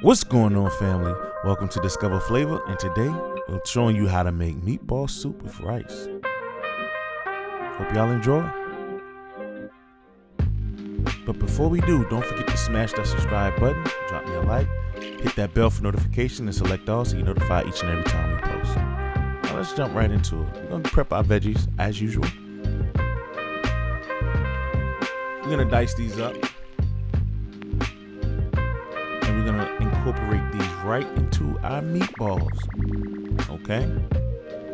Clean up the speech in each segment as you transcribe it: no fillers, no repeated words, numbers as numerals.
What's going on, family? Welcome to Discover Flavor, and today I'm showing you how to make meatball soup with rice. Hope y'all enjoy. But before we do, don't forget to smash that subscribe button, drop me a like, hit that bell for notification, and select all so you're notified each and every time we post. Now let's jump right into it. We're going to prep our veggies as usual. We're going to dice these up. And we're going to incorporate these right into our meatballs. Okay?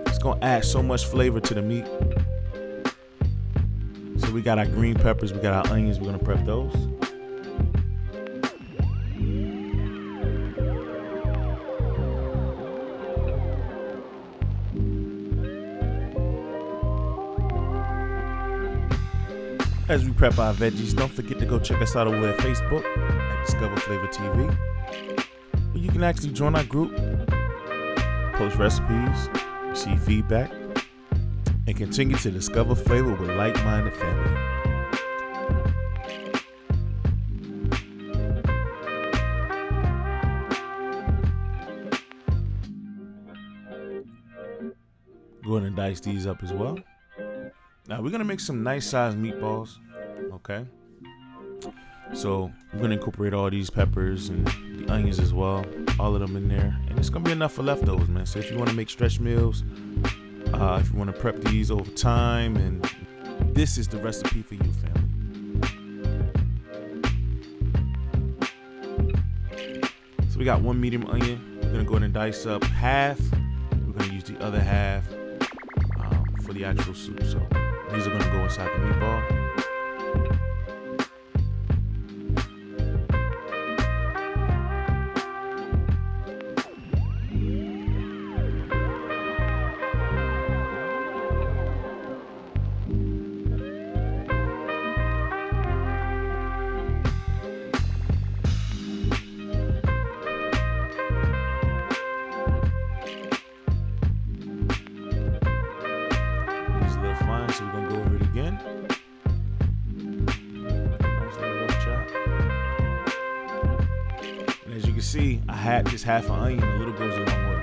It's going to add so much flavor to the meat. So we got our green peppers, we got our onions, we're going to prep those. As we prep our veggies, don't forget to go check us out over at Facebook at Discover Flavor TV, where you can actually join our group, post recipes, receive feedback, and continue to discover flavor with like-minded family. Go ahead and dice these up as well. Now we're gonna make some nice sized meatballs, okay? So we're gonna incorporate all these peppers and the onions as well, all of them in there, and it's gonna be enough for leftovers, man. So if you want to make stretch meals, if you want to prep these over time, and this is the recipe for you, family. So we got one medium onion. We're gonna go ahead and dice up half. We're gonna use the other half for the actual soup. So these are gonna go inside the meatball. So we're gonna go over it again. Nice little rough chop. And as you can see, I had just half an onion. A little goes a long way.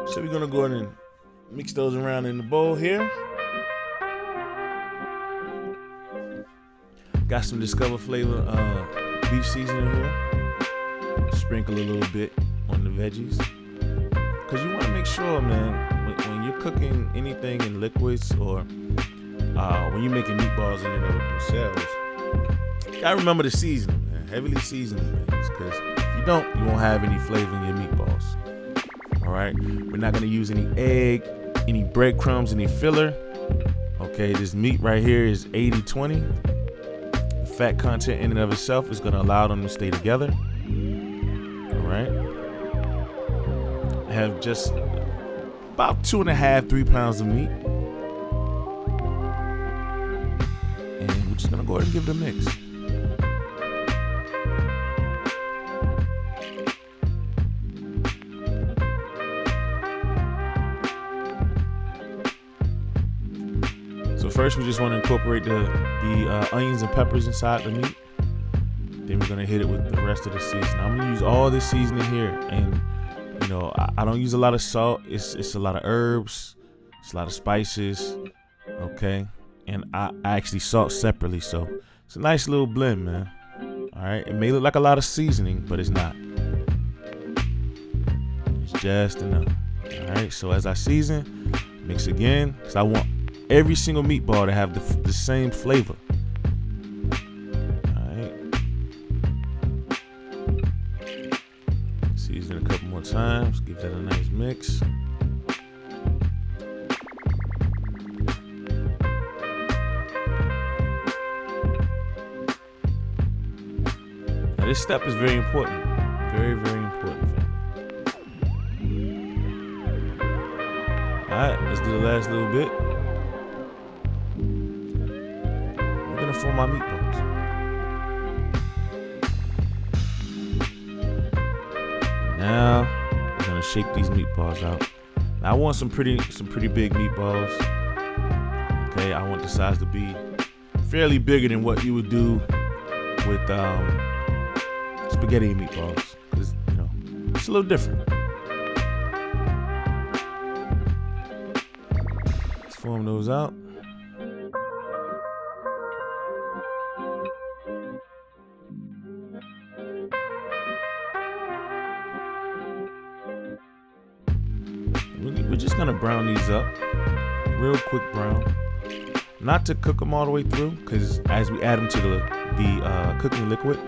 So we're gonna go ahead and mix those around in the bowl here. Got some Discover Flavor beef seasoning here. Sprinkle a little bit on the veggies, because you want to make sure, man, when you're cooking anything in liquids, or when you're making meatballs in and of themselves, you gotta remember the seasoning, man. Heavily seasoning things, because if you don't, you won't have any flavor in your meatballs. All right, we're not gonna use any egg, any breadcrumbs, any filler. Okay, this meat right here is 80-20. The fat content in and of itself is gonna allow them to stay together. Right, I have just about 2.5-3 pounds of meat, and we're just gonna go ahead and give it a mix. So first, we just want to incorporate the onions and peppers inside the meat. Then we're gonna hit it with the rest of the seasoning. I'm gonna use all this seasoning here, and you know, I don't use a lot of salt. It's a lot of herbs, it's a lot of spices, okay. And I actually salt separately, so it's a nice little blend, man. All right, it may look like a lot of seasoning, but it's not. It's just enough. All right, so as I season, mix again, because I want every single meatball to have the same flavor. Season a couple more times, give that a nice mix. Now this step is very important, very, very important, family. All right, let's do the last little bit. We're gonna form our meatballs. Now we're gonna shape these meatballs out. Now I want some pretty big meatballs. Okay, I want the size to be fairly bigger than what you would do with spaghetti and meatballs, because it's a little different. Let's form those out. We're just gonna brown these up, real quick brown. Not to cook them all the way through, because as we add them to the cooking liquid,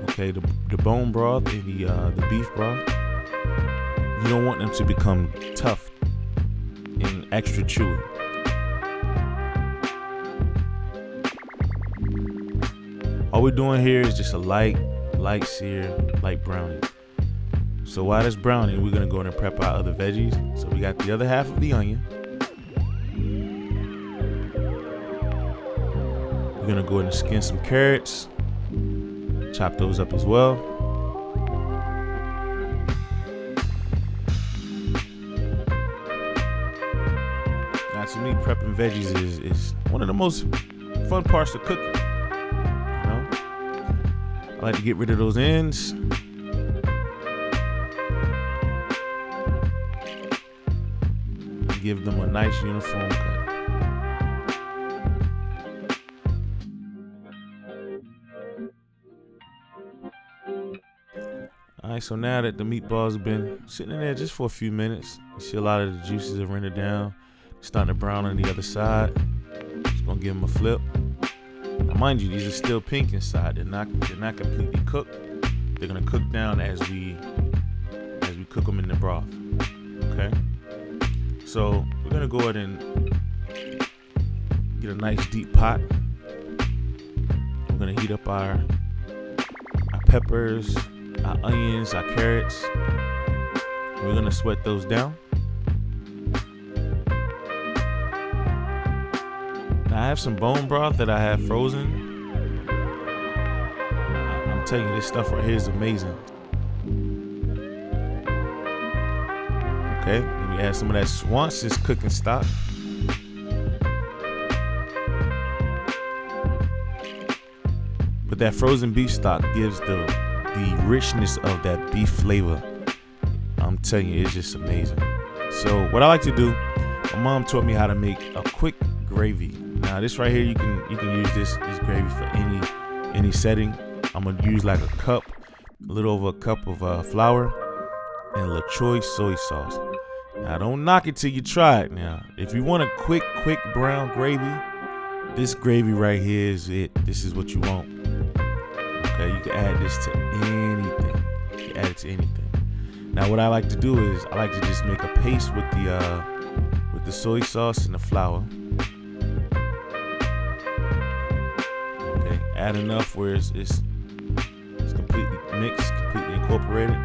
okay, the bone broth and the beef broth, you don't want them to become tough and extra chewy. All we're doing here is just a light sear, light browning. So while that's browning, we're gonna go in and prep our other veggies. So we got the other half of the onion. We're gonna go ahead and skin some carrots, chop those up as well. Now, to me, prepping veggies is one of the most fun parts of cooking. I like to get rid of those ends. Give them a nice uniform cut. Alright, so now that the meatballs have been sitting in there just for a few minutes, you see a lot of the juices have rendered down, starting to brown on the other side. Just gonna give them a flip. Now mind you, these are still pink inside. They're not completely cooked. They're gonna cook down as we cook them in the broth. Okay? So we're gonna go ahead and get a nice deep pot. We're gonna heat up our peppers, our onions, our carrots. We're gonna sweat those down. Now I have some bone broth that I have frozen. I'm telling you, this stuff right here is amazing. Okay, let me add some of that Swanson's cooking stock. But that frozen beef stock gives the richness of that beef flavor. I'm telling you, it's just amazing. So what I like to do, my mom taught me how to make a quick gravy. Now this right here, you can use this gravy for any setting. I'm gonna use like a little over a cup of flour and Ytuomzi soy sauce. Now don't knock it till you try it. Now if you want a quick brown gravy, this gravy right here is it. This is what you want. Okay, you can add this to anything. You can add it to anything. Now what I like to do is I like to just make a paste with the soy sauce and the flour. Okay, add enough where it's completely mixed, completely incorporated.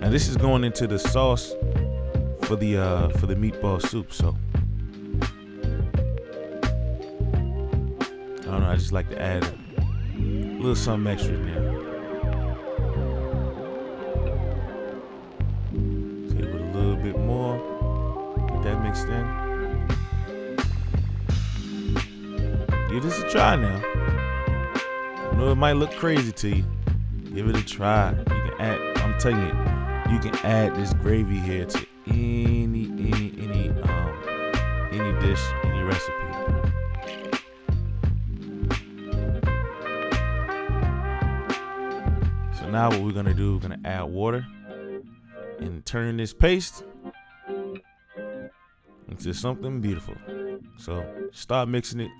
Now this is going into the sauce for the meatball soup. So I don't know, I just like to add a little something extra in there. Take it a little bit more. Get that mixed in. Give this a try now. I know it might look crazy to you. Give it a try. You can add, I'm telling you, you can add this gravy here to any dish, any recipe. So now what we're gonna do, we're gonna add water and turn this paste into something beautiful. So start mixing it.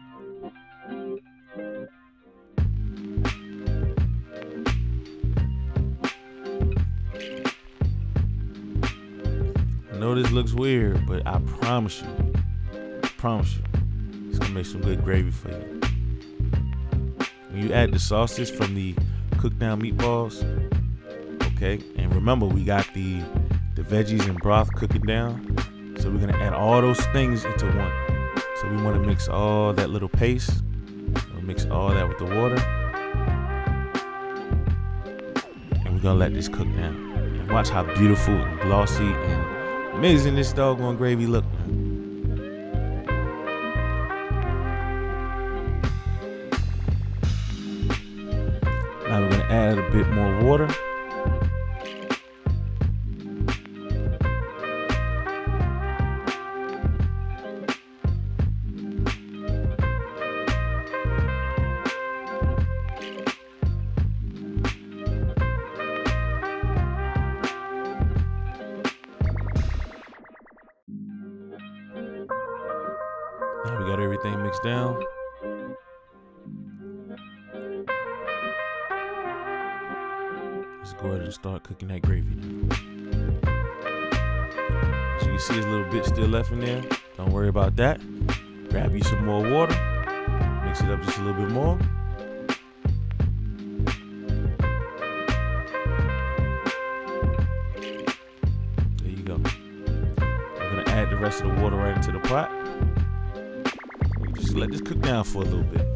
I know this looks weird, but I promise you, it's gonna make some good gravy for you. When you add the sauces from the cooked down meatballs, okay, and remember we got the veggies and broth cooking down, so we're gonna add all those things into one. So we want to mix all that little paste, we'll mix all that with the water, and we're gonna let this cook down. And watch how beautiful and glossy and Amazing this doggone gravy look. Now we're gonna add a bit more water. Now we got everything mixed down. Let's go ahead and start cooking that gravy now. As you can see, there's a little bit still left in there. Don't worry about that. Grab you some more water. Mix it up just a little bit more. There you go. We're gonna add the rest of the water right into the pot. Just let this cook down for a little bit.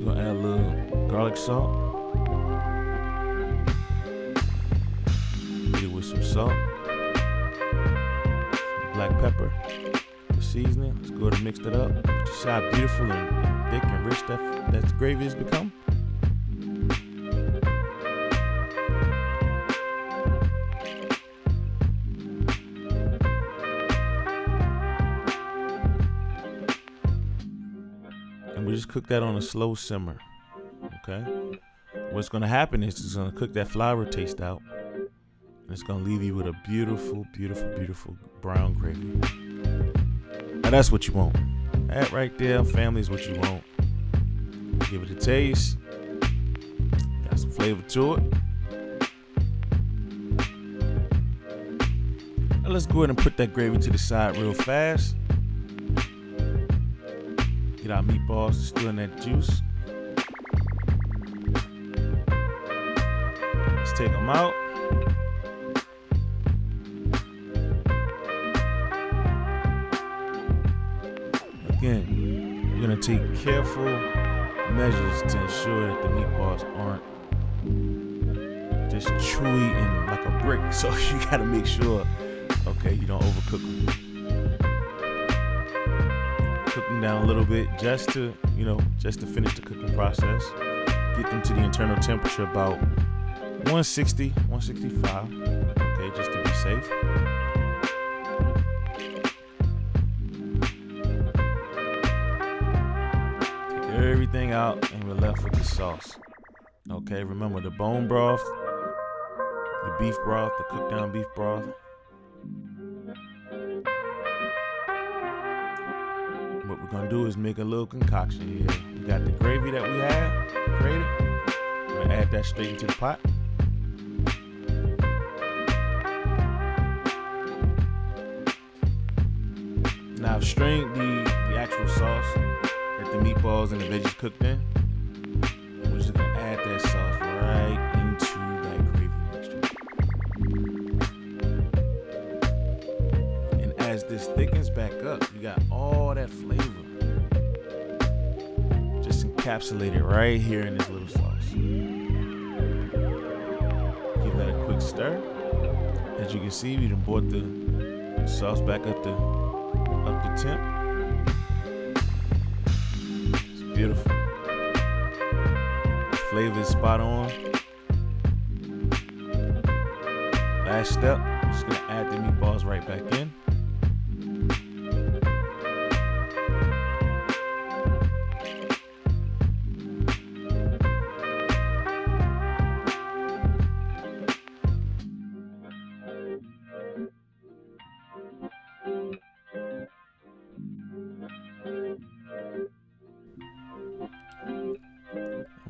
We're gonna add a little garlic salt. Hit it with some salt, some black pepper. Seasoning. Let's go ahead and mix that up. Just see how beautiful and thick and rich that gravy has become. And we just cook that on a slow simmer. Okay. What's going to happen is it's going to cook that flour taste out, and it's going to leave you with a beautiful, beautiful, beautiful brown gravy. Now that's what you want. That right there, family, is what you want. Give it a taste. Got some flavor to it. Now let's go ahead and put that gravy to the side real fast. Get our meatballs to stew in that juice. Let's take them out. Again, you're gonna take careful measures to ensure that the meatballs aren't just chewy and like a brick. So you gotta make sure, okay, you don't overcook them. Cook them down a little bit just to finish the cooking process. Get them to the internal temperature about 160, 165. Okay, just to be safe. Everything out, and we're left with the sauce. Okay, remember the bone broth, the beef broth, the cooked down beef broth. What we're gonna do is make a little concoction here. We got the gravy that we had created. We're gonna add that straight into the pot. Now I've strained the actual sauce the meatballs and the veggies cooked in. We're just gonna add that sauce right into that gravy mixture. And as this thickens back up, you got all that flavor just encapsulated right here in this little sauce. Give that a quick stir. As you can see, we done brought the sauce back up to temp. Beautiful. The flavor is spot on. Last step, I'm just gonna add the meatballs right back in.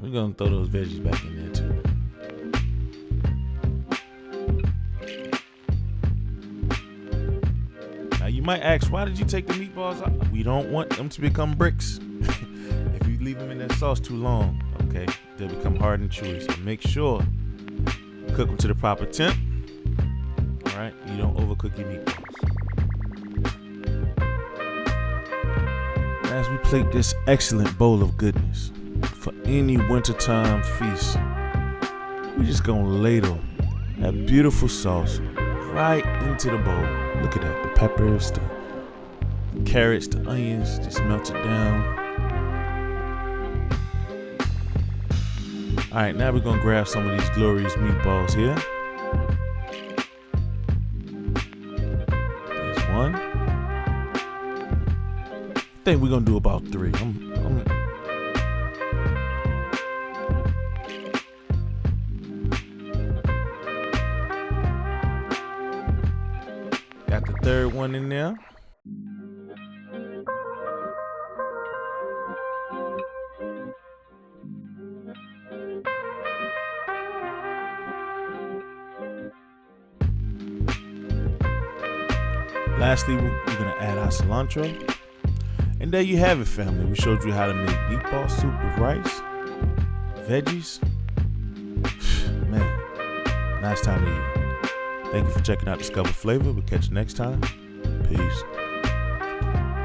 We're gonna throw those veggies back in there too. Now you might ask, why did you take the meatballs out? We don't want them to become bricks. If you leave them in that sauce too long, okay, they'll become hard and chewy. So make sure you cook them to the proper temp. All right, you don't overcook your meatballs. as we plate this excellent bowl of goodness for any wintertime feast, we're just gonna ladle that beautiful sauce right into the bowl. Look at that, the peppers, the carrots, the onions, just melt it down. All right, now we're gonna grab some of these glorious meatballs here. There's one. I think we're gonna do about 3. Got the third one in there. Lastly, we're gonna add our cilantro. And there you have it, family. We showed you how to make meatball soup with rice, veggies. Man, nice time to eat. Thank you for checking out Discover Flavor. We'll catch you next time. Peace.